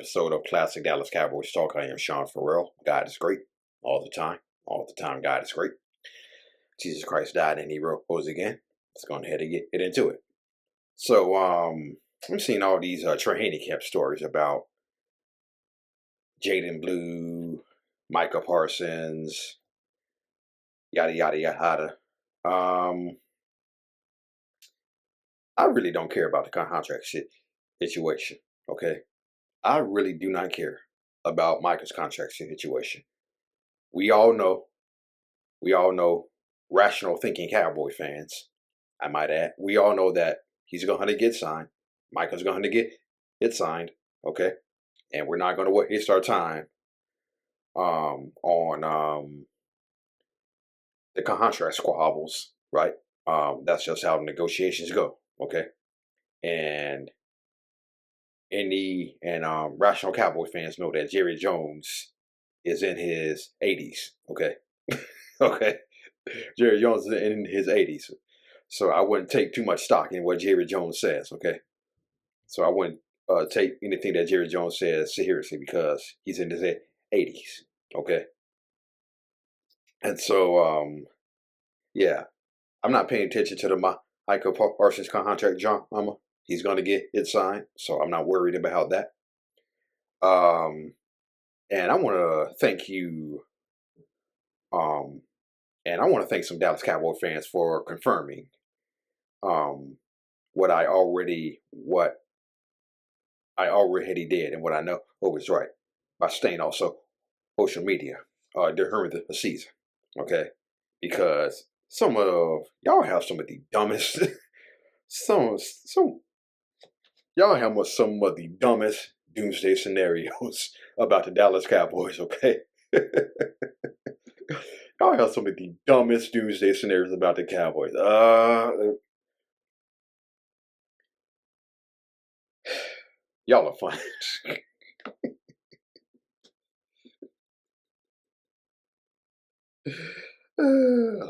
episode of Classic Dallas Cowboys Talk. I am Sean Farrell. God is great all the time. All the time, God is great. Jesus Christ died and he rose again. Let's go ahead and get into it. So, I'm seeing all these Trey handicap stories about Jaden Blue, Micah Parsons, yada, yada, yada. I really don't care about the contract situation, okay? I really do not care about Micah's contract situation. We all know, rational thinking Cowboy fans, I might add, we all know that he's going to get signed. Micah's going to get signed, okay? And we're not going to waste our time on the contract squabbles, right? That's just how negotiations go, okay? And rational Cowboy fans know that Jerry Jones is in his 80s, okay? Okay. Jerry Jones is in his 80s. So I wouldn't take too much stock in what Jerry Jones says, okay? So I wouldn't take anything that Jerry Jones says seriously because he's in his 80s, okay? And so, yeah, I'm not paying attention to the Micah Parsons contract drama. He's going to get it signed, so I'm not worried about that. And I want to thank you, and I want to thank some Dallas Cowboy fans for confirming what I already did and what I know was right by staying off social media during the season, okay? Because some of y'all have some of the dumbest, y'all have some of the dumbest doomsday scenarios about the Dallas Cowboys, okay? Y'all have some of the dumbest doomsday scenarios about the Cowboys. Y'all are fun.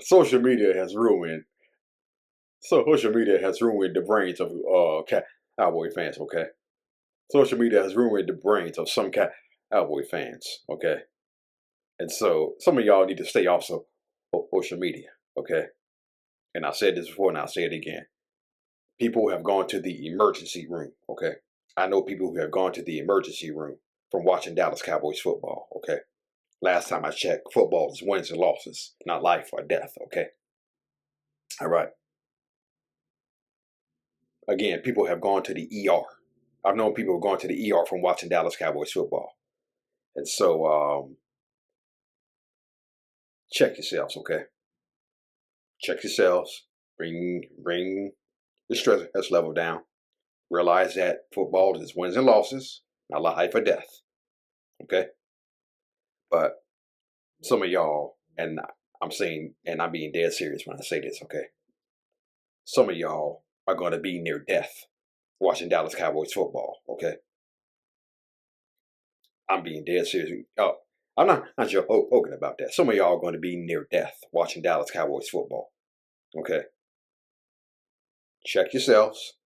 Social media has ruined the brains of Cowboy fans, okay? Social media has ruined the brains of some Cowboy fans, okay? And so some of y'all need to stay off social media, okay? And I said this before and I'll say it again. People have gone to the emergency room, okay? I know people who have gone to the emergency room from watching Dallas Cowboys football, okay? Last time I checked, football is wins and losses, not life or death, okay? All right. Again, people have gone to the ER. I've known people who have gone to the ER from watching Dallas Cowboys football. And so, check yourselves, okay? Check yourselves. Bring the stress level down. Realize that football is wins and losses, not life or death, okay? But some of y'all, and I'm being dead serious when I say this, okay? Some of y'all are going to be near death watching Dallas Cowboys football, okay? I'm being dead serious. Oh, I'm not joking about that. Some of y'all are going to be near death watching Dallas Cowboys football, okay? Check yourselves.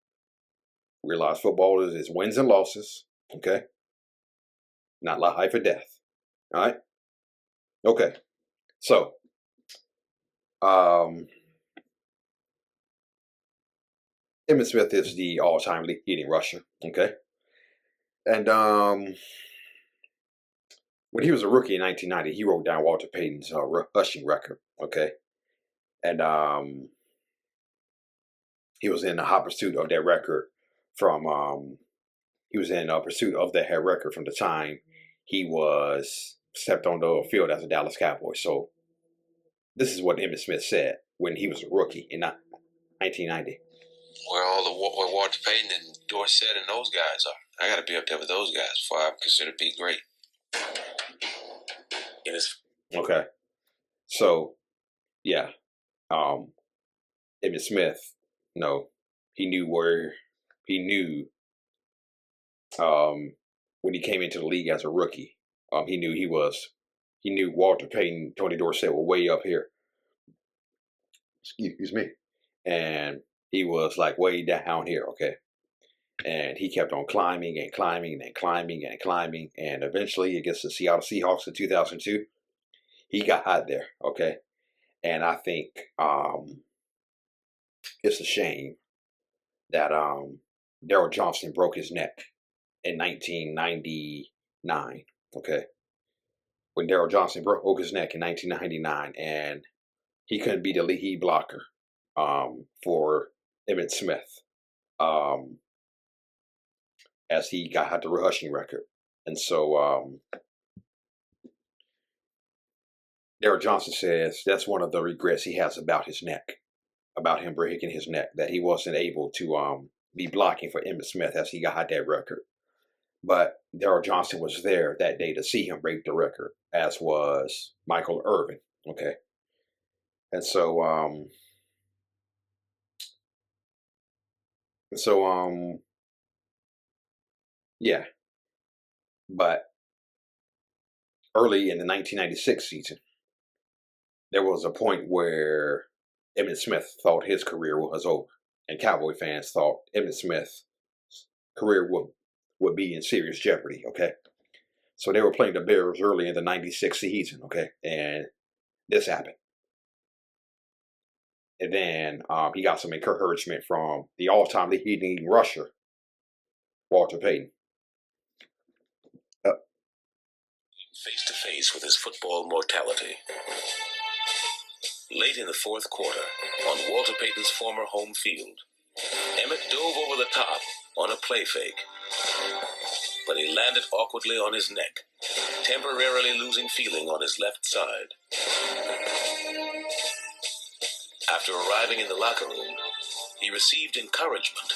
Realize football is wins and losses, okay? Not life or death, all right? Okay, so, Emmitt Smith is the all-time leading rusher, okay? And when he was a rookie in 1990, he wrote down Walter Payton's rushing record, okay? And he was in the hot pursuit of that record from the time he was stepped on the field as a Dallas Cowboy. So this is what Emmitt Smith said when he was a rookie in 1990. Where where Walter Payton and Dorsett and those guys are. I got to be up there with those guys before I'm considered to be great. Okay. So, yeah. Emmitt Smith, he knew when he came into the league as a rookie, he knew Walter Payton, Tony Dorsett were way up here. Excuse me. And he was like way down here, okay? And he kept on climbing and climbing and climbing and climbing. And eventually against the Seattle Seahawks in 2002, he got hot there, okay? And I think it's a shame that Daryl Johnston broke his neck in 1999, okay? When Daryl Johnston broke his neck in 1999, and he couldn't be the lead blocker for Emmitt Smith as he got the rushing record. And so Daryl Johnston says that's one of the regrets he has about his neck, about him breaking his neck, that he wasn't able to be blocking for Emmitt Smith as he got that record. But Daryl Johnston was there that day to see him break the record, as was Michael Irvin. Okay. And so yeah. But early in the 1996 season, there was a point where Emmitt Smith thought his career was over, and Cowboy fans thought Emmitt Smith's career would be in serious jeopardy, okay? So they were playing the Bears early in the 96 season, okay? And this happened. And then he got some encouragement from the all-time leading rusher, Walter Payton. Face to face with his football mortality. Late in the fourth quarter, on Walter Payton's former home field, Emmitt dove over the top on a play fake, but he landed awkwardly on his neck, temporarily losing feeling on his left side. After arriving in the locker room, he received encouragement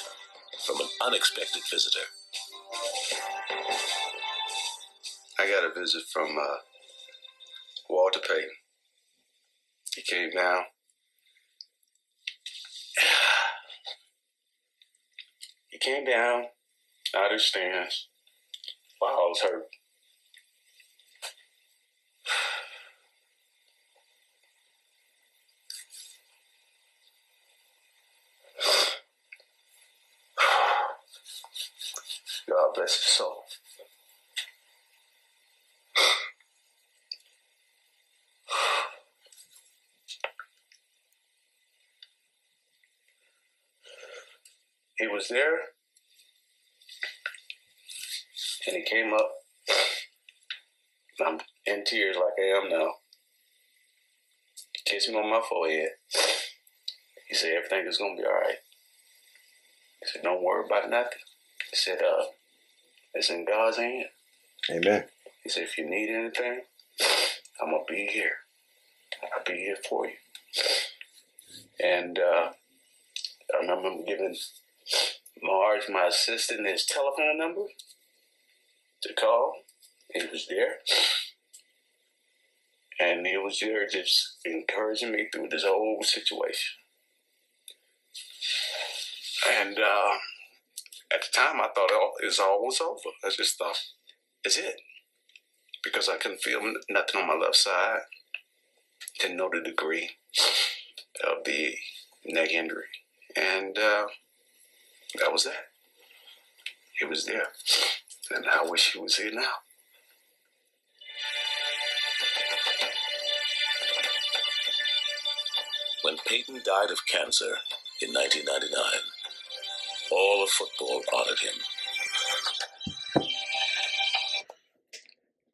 from an unexpected visitor. I got a visit from Walter Payton. He came down. He came down out of his stance while I was hurt. God bless his soul. He was there, and he came up. I'm in tears like I am now. He kissed me on my forehead. He said everything is going to be all right. He said, don't worry about nothing. He said, it's in God's hand. Amen. He said, if you need anything, I'm going to be here. I'll be here for you. And I remember giving Marge, my assistant, his telephone number to call. He was there. And he was there just encouraging me through this whole situation. And at the time, I thought it was almost over. I just thought, it's it. Because I couldn't feel nothing on my left side. Didn't know the degree of the neck injury. And that was that. He was there. And I wish he was here now. When Payton died of cancer in 1999, all of football honored him.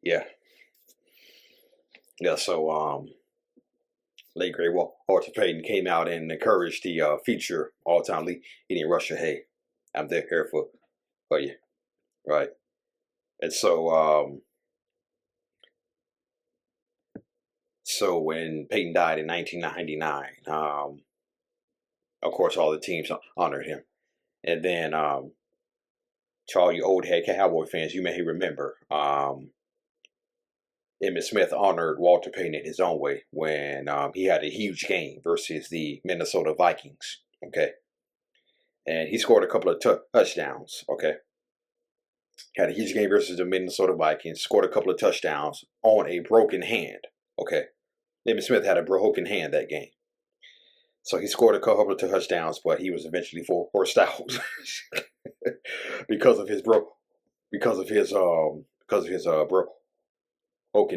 Yeah. Yeah, so late great Walter Payton came out and encouraged the future all-time leading rusher, hey, I'm there here for you. Right. And so so when Payton died in 1999, of course all the teams honored him. And then to all you old head Cowboy fans, you may remember Emmitt Smith honored Walter Payton in his own way when he had a huge game versus the Minnesota Vikings. Okay. And he scored a couple of touchdowns. Okay. Had a huge game versus the Minnesota Vikings, scored a couple of touchdowns on a broken hand. Okay. Emmitt Smith had a broken hand that game. So he scored a couple of touchdowns, but he was eventually forced out. because of his broken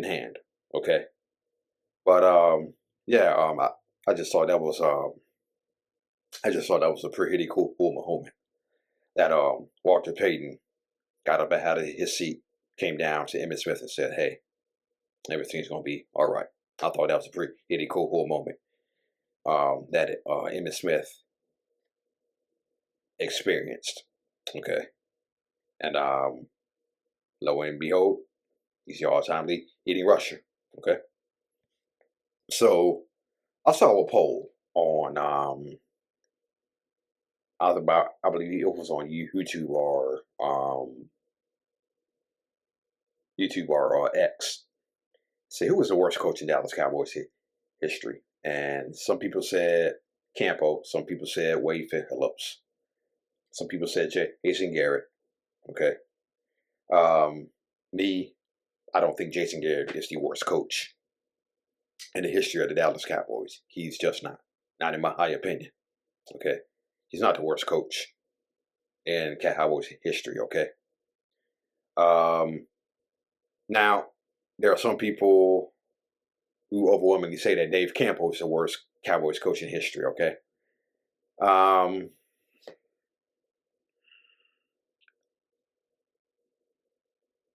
hand. Okay, but yeah, I just thought that was a pretty cool moment that Walter Payton got up out of his seat, came down to Emmitt Smith and said, "Hey, everything's gonna be all right." I thought that was a pretty cool moment that Emmitt Smith experienced. Okay, and lo and behold, he's the all-time leading rusher. Okay, so I saw a poll on I believe it was on YouTube or X. Say who was the worst coach in Dallas Cowboys history, and some people said Campo, some people said Wade Phillips, some people said Jason Garrett. Okay, me, I don't think Jason Garrett is the worst coach in the history of the Dallas Cowboys. He's just not in my high opinion. Okay, he's not the worst coach in Cowboys history. Okay, now there are some people who overwhelmingly say that Dave Campo is the worst Cowboys coach in history. Okay,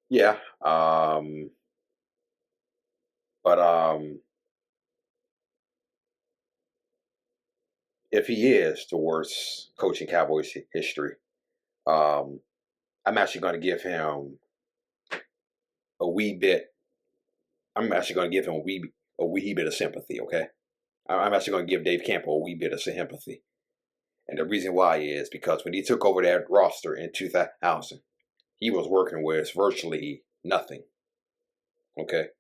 yeah, but if he is the worst coach in Cowboys history, I'm actually going to give him a wee bit. I'm actually going to give him a wee bit of sympathy. Okay, I'm actually going to give Dave Campo a wee bit of sympathy, and the reason why is because when he took over that roster in 2000, he was working with virtually nothing. Okay,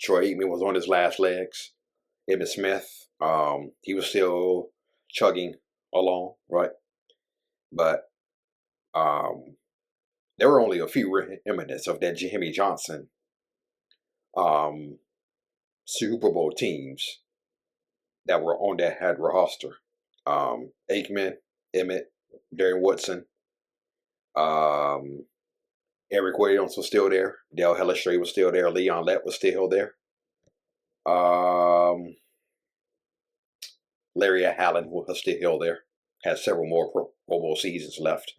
Troy Aikman was on his last legs. Emmitt Smith, he was still chugging along, right? But there were only a few remnants of that Jimmy Johnson Super Bowl teams that were on that had roster. Aikman, Emmitt, Darren Woodson, Eric Williams was still there. Dale Hellestrade was still there. Leon Lett was still there. Larry Allen was still there. Had several more Pro Bowl seasons left.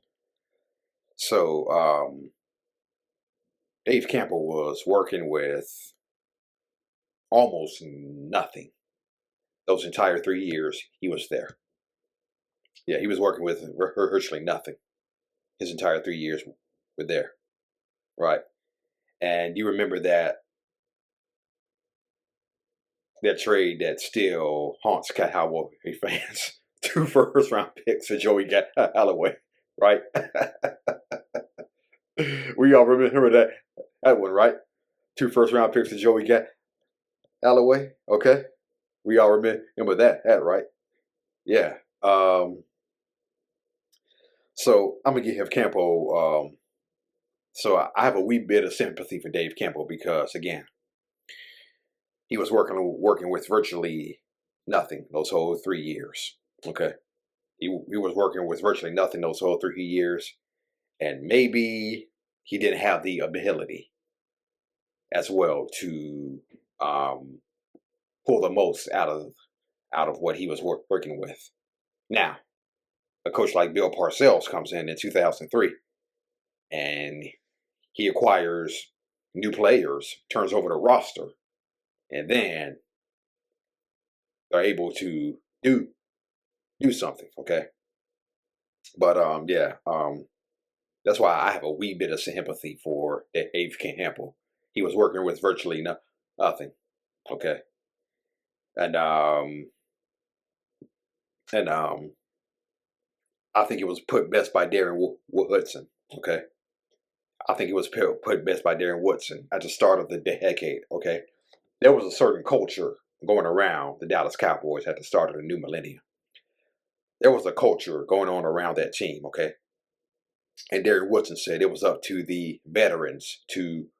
So Dave Campbell was working with almost nothing. Those entire 3 years he was there. Yeah, he was working with virtually nothing. His entire 3 years were there. Right. And you remember that trade that still haunts Cowboy fans. 2 first-round picks for Joey Galloway, right? We all remember that one, right? 2 first-round picks for Joey Galloway, okay? We all remember that, right? Yeah. So I'm gonna give Campo. So I have a wee bit of sympathy for Dave Campbell because again, he was working with virtually nothing those whole 3 years. Okay, he was working with virtually nothing those whole 3 years, and maybe he didn't have the ability as well to pull the most out of what he was working with. Now, a coach like Bill Parcells comes in 2003, and he acquires new players, turns over the roster, and then they're able to do something. Okay, but yeah, that's why I have a wee bit of sympathy for Dave Campbell. He was working with virtually nothing. Okay, and I think it was put best by Darren Woodson. Okay, I think it was put best by Darren Woodson at the start of the decade. Okay, there was a certain culture going around the Dallas Cowboys at the start of the new millennium. There was a culture going on around that team. Okay, and Darren Woodson said it was up to the veterans to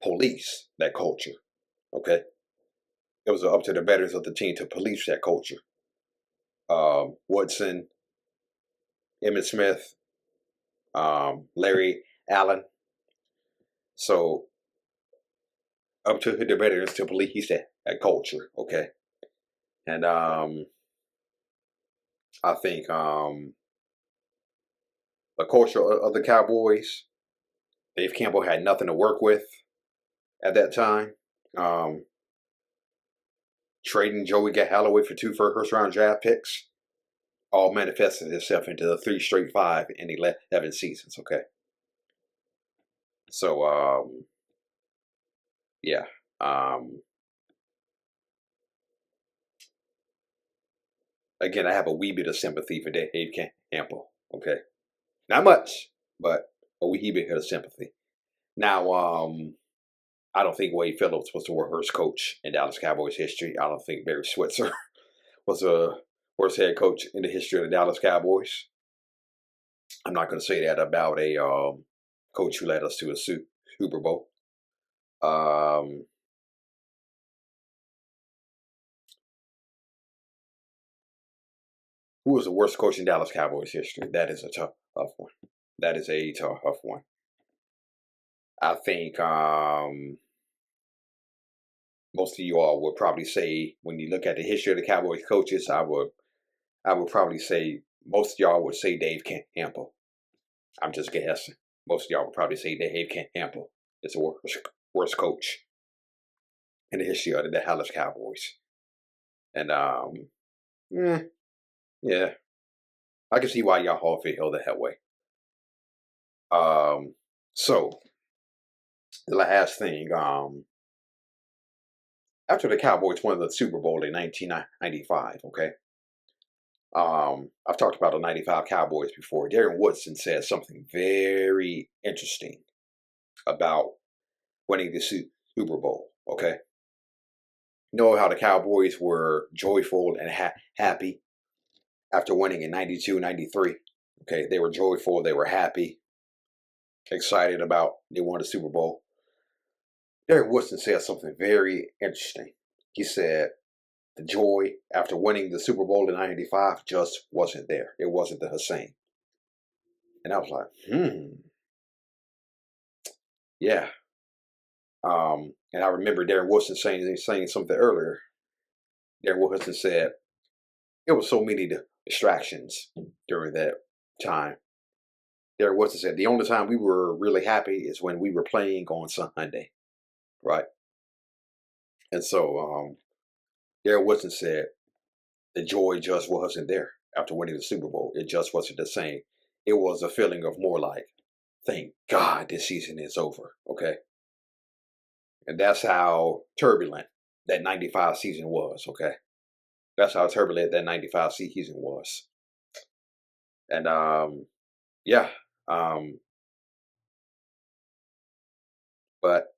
police that culture. Okay, it was up to the veterans of the team to police that culture. Woodson, Emmitt Smith, Larry Allen. So up to the veterans to believe he's that culture, okay? And I think the culture of the Cowboys, Dave Campbell had nothing to work with at that time. Trading Joey Galloway for 2 first-round draft picks all manifested itself into the 3 straight 5 in 11 seasons, okay? So, yeah. Again, I have a wee bit of sympathy for Dave Campbell, okay? Not much, but a wee bit of sympathy. Now, I don't think Wade Phillips was the worst coach in Dallas Cowboys history. I don't think Barry Switzer was the worst head coach in the history of the Dallas Cowboys. I'm not going to say that about a coach who led us to a Super Bowl. Who was the worst coach in Dallas Cowboys history? That is a tough one. That is a tough one. I think most of you all would probably say, when you look at the history of the Cowboys coaches, I would probably say most of y'all would say Dave Campbell. I'm just guessing. Most of y'all would probably say Dave Campbell is the worst coach in the history of the Dallas Cowboys. And yeah, I can see why y'all all feel that way. So the last thing, after the Cowboys won the Super Bowl in 1995, okay? I've talked about the 95 Cowboys before. Darren Woodson said something very interesting about winning the Super Bowl, okay? You know how the Cowboys were joyful and happy after winning in 92, 93? Okay, they were joyful, they were happy, excited about they won the Super Bowl. Darren Woodson said something very interesting. He said the joy after winning the Super Bowl in 95 just wasn't there. It wasn't the same. And I was like, yeah. And I remember Darren Woodson saying something earlier. Darren Woodson said there were so many distractions during that time. Darren Woodson said the only time we were really happy is when we were playing on Sunday, right? And so Darren Woodson said the joy just wasn't there after winning the Super Bowl. It just wasn't the same. It was a feeling of more like, thank God this season is over, okay? And that's how turbulent that 95 season was, okay? That's how turbulent that 95 season was. And yeah. But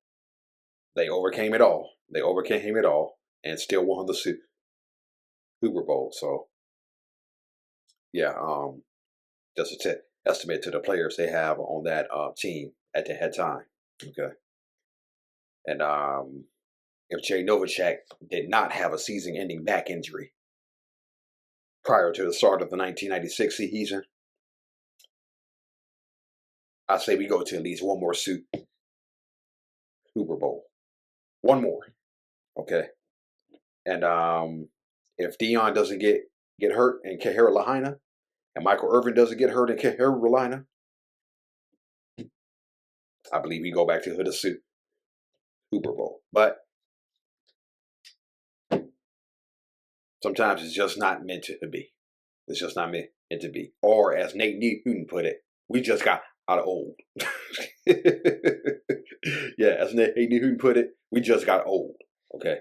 they overcame it all. They overcame it all and still won the Super Bowl. So yeah, just a estimate to the players they have on that team at the head time. Okay. And if Jay Novacek did not have a season-ending back injury prior to the start of the 1996 season, I say we go to at least one more Super Bowl. One more. Okay. And if Dion doesn't get hurt in Carolina, and Michael Irvin doesn't get hurt in Carolina, I believe we go back to the Super Bowl. But sometimes it's just not meant to be. It's just not meant to be. Or as Nate Newton put it, we just got out of old. Yeah, as Nate Newton put it, we just got old. Okay.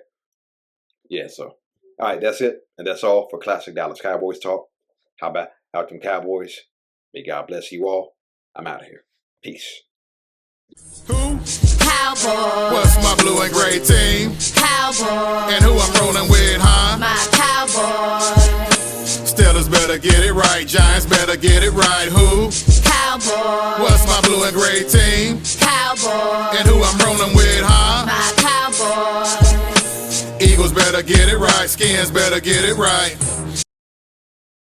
Yeah, so all right, that's it. And that's all for Classic Dallas Cowboys Talk. How about them Cowboys? May God bless you all. I'm out of here. Peace. Who? Cowboys. What's my blue and gray team? Cowboys. And who I'm rolling with, huh? My Cowboys. Steelers better get it right. Giants better get it right. Who? Cowboys. What's my blue and gray team? Cowboys. And who I'm rolling with, huh? My Cowboys. Eagles better get it right. Skins better get it right.